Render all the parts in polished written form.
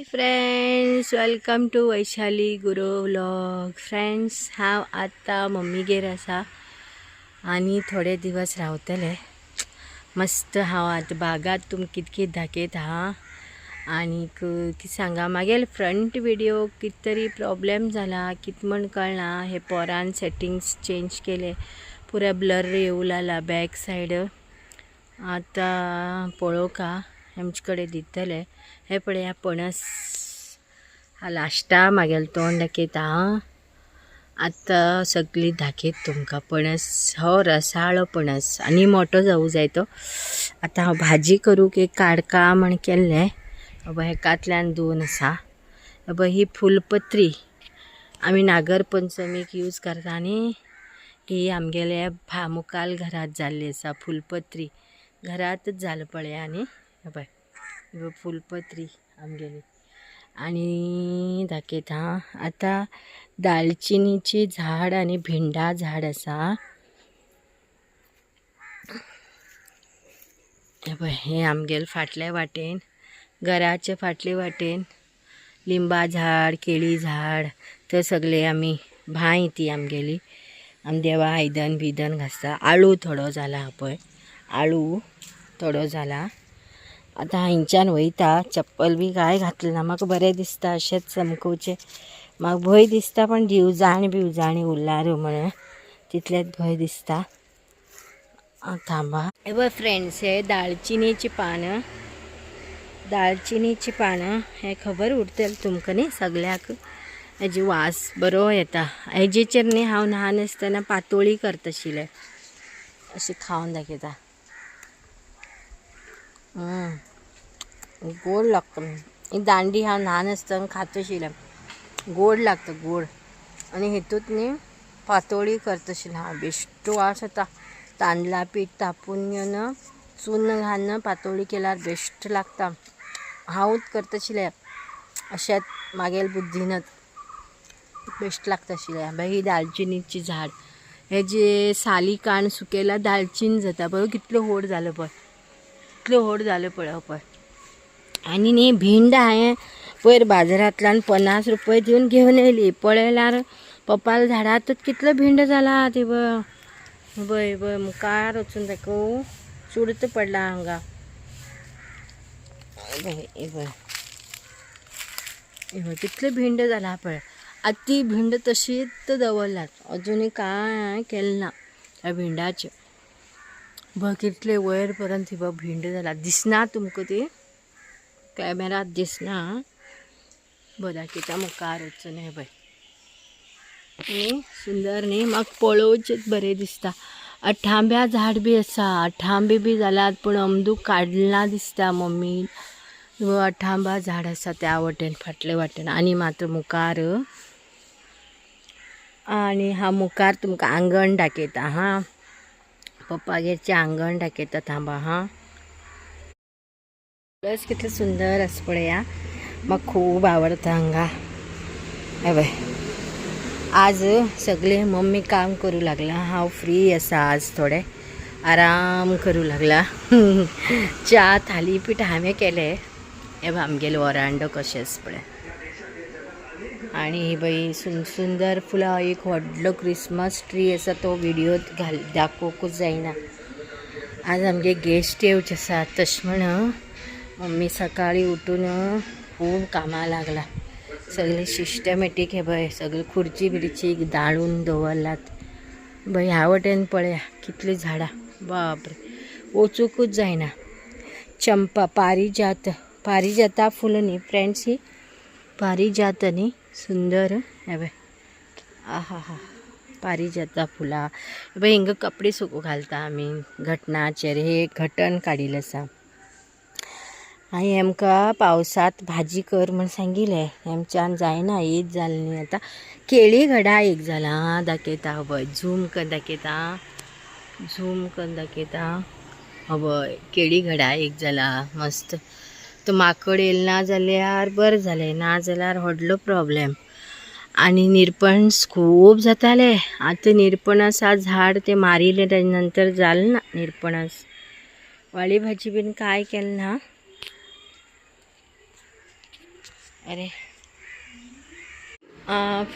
Friends, welcome to Vaishali Guru vlog. Friends, हांव आतां मम्मीगेर आसा आनी थोडे दिवस रावतले. मस्त हांव आतां बागात तुमकां कितकित दाखयत आहा. आनीक कितें सांगा, मागेल फ्रंट व्हिडिओ कितें तरी प्रॉब्लेम जाला, कितें म्हण कळना. हे पोरान सेटिंग्स चेंज केले, पुरा ब्लर येऊ लागला बॅक सायड. आतां पळोवका आमचे कडेन दितले. हे पळया पणस, हा लास्टा मागेल तोंड दाखयता. आतां सगळी दाखयत तुमकां पणस. हो रसाळो पणस आनी मोठो जावूं जाय तो. आतां हांव भाजी करूंक एक काडका म्हण केल्लें. हेकांतल्यान 2 आसा. ही फुलपत्री आमी नागर पंचमीक यूज करता न्ही. ही आमगेले मुखाल घरांत जाल्ली आसा फुलपत्री. घरांतच जाल पळया न्ही. पळय फुलपत्री आमगेली. आनी दाखयता आतां दालचिनीची झाड आनी भिंडा झाड आसा. हे आमगेले फाटल्या वाटेन, घराचे फाटले वाटेन लिंबा झाड, केळी झाड, ते सगळे आमी भाय ती आमगेली. आमी देवा आयदन बिदन घासता. आळू थोडो जाला पळय, आळू थोडो जाला. आतां हांच्यान वयता. चप्पल बी कांय घातलें ना, म्हाका बरें दिसता अशेंच चमकोवचें. म्हाका भंय दिसता, पण दिवजाणी उरल्यार म्हण तितलेंच भंय दिसता. थांबा. हे पळय फ्रेंड्स, हे दाळचिनीची पानां. दाळचिनीची पानां हे खबर उरतलें तुमकां न्ही सगळ्याक. हेजी वास बरो येता. हेजेचेर न्ही हांव ल्हान आसतना पातोळी करता आशिल्लें. अशी खावन दाखयता. गोड लागता. ही दांडी हांव ल्हान आसतना खात आशिल्लें. गोड लागता, गोड. आनी हितूंत न्ही पातोळी करता आशिल्लें हांव. बेश्ट वास येता. तांदळा पीठ तापून घेवन चून घालून पातोळी केल्यार बेश्ट लागता. हांवूच करता आशिल्लें अशेंच मागेल बुद्दीनच. बेश्ट लागता आशिल्लें. ही दालचिनीची झाड. हे जे साली काण सुकयल्यार दालचीन जाता पळय. कितलो व्हड जालो पळय, कितलो व्हड जालो पळय. पळय. आनी न्ही भिंड हांवें पयर बाजारांतल्यान 50 रुपये दिवन घेवन येयली. पळयल्यार पप्पाल झाडांतच कितलो भिंड जाला. ती बय मुखार वचून दाखोव. चुडत पडला हांगा. कितले भिंड जाला पळय. आतां ती भिंड तशीच दवरल्यात, अजुनूय कांय केलें ना ह्या भिंडाचें. कितले वयर पर्यंत भिंड जाला. दिसना तुमकां ती कॅमेरात दिसना. दाखयता मुखार वचून. हे पळय न्ही सुंदर न्ही. म्हाका पळोवचेंच बरें दिसता. अठांब्या झाड बी आसा. अठांबे बी जाल्यात, पूण अमदूक काडला दिसता मम्मीन. अठांबा झाड आसा त्या वाटेन, फाटल्या वाटेन. आनी मात्र मुखार. आनी हा मुखार तुमकां आंगण दाखयता. हा पप्पागेरचें आंगण दाखयता. थांबा हा. प्लस कितलें सुंदर आसा पळया. म्हाका खूब आवडटा हांगा. हे पळय आज सगळे मम्मी काम करूं लागला. हांव फ्री आसा आज. थोडे आराम करूं लागला. च्या थालीपीठ हांवें केलें. हे पळय आमगेलो वरांडो कशें आसा पळय. आनी ही पळय सुंदर फुलां. एक व्हडलो क्रिसमस ट्री आसा, तो व्हिडिओत दाखोवंकूच जायना. आज आमगे गेस्ट येवचे आसा. तशें म्हण मम्मी सकाळी उठून खूब कामां लागला. सगळे सिस्टमॅटीक. हे पळय सगळे खुर्ची बिर्ची दाळून दवरलात. ह्या वटेन पळया कितलीं झाडां. बापरे, वचूंकूच जायना. चंपा, पारिजाता फूल न्ही फ्रेंड्स. ही पारिजात न्ही, सुंदर. हे पळय आहा हा पारिजाता फुलां. हे पळय हिंगा कपडे सुकू घालता आमी घटनाचेर. हे घटन काडिल्लें आसा. हांवें आमकां पावसांत भाजी कर म्हण सांगिल्लें. आमच्यान जायना, ईद जाली न्ही आतां. केळी घडा एक जाला. दाखयता पळय. झूम करून दाखयता. हय केळी घडा एक जाला. मस्त. तो माकड येयला ना जाल्यार बरें जालें, ना जाल्यार व्हडलो प्रॉब्लेम. आनी निरपणस खूब जाताले. आतां निरपणसा झाड ते मारिले, ताजे नंतर जालें ना निरपणस. वाली भाजी बीन कांय केलें ना. अरे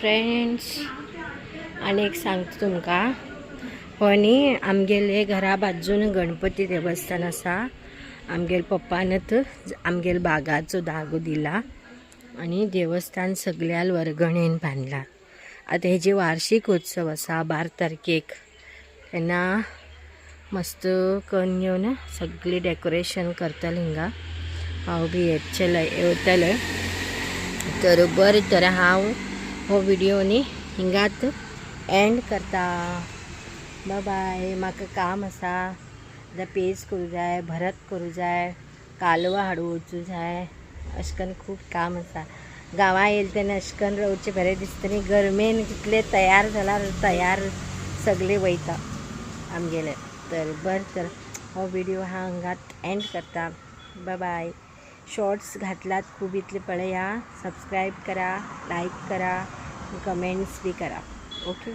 फ्रेंड्स, आणि एक सांगतो तुमका, होनी आमगेले घरा बाजून गणपती देवस्थान असा. आमगेल पप्पानच आमगेल बागाचो दागो दिला आणि देवस्थान सगळ्याल वर्गणीन बांधला. आता हे जे वार्षिक उत्सव असा 12 तारखेक त्यांना मस्त करून घेऊन सगळी डेकोरेशन करतले हिंगा. हांव बी येतले तर बरें तर हांव हो व्हिडिओ न्ही हिंगात एंड करता. Bye bye. म्हाका काम आसा, आतां पेज करूं जाय, भरत करूं जाय, कालवां हाडूं वचूं जाय, अशें करून खूब काम आसा. गांवां येयले तेन्ना अशें करून रावचें बरें दिसता न्ही. गरमेन कितले तयार जाल्यार तयार सगळे वयता आमगेले. तर बरें तर हो व्हिडिओ हांव हांगात एंड करता. Bye bye. शॉर्ट्स घातलात खूब इतले पळया. सबस्क्राईब करा, लाईक करा, कमेंट्स बी करा. ओके.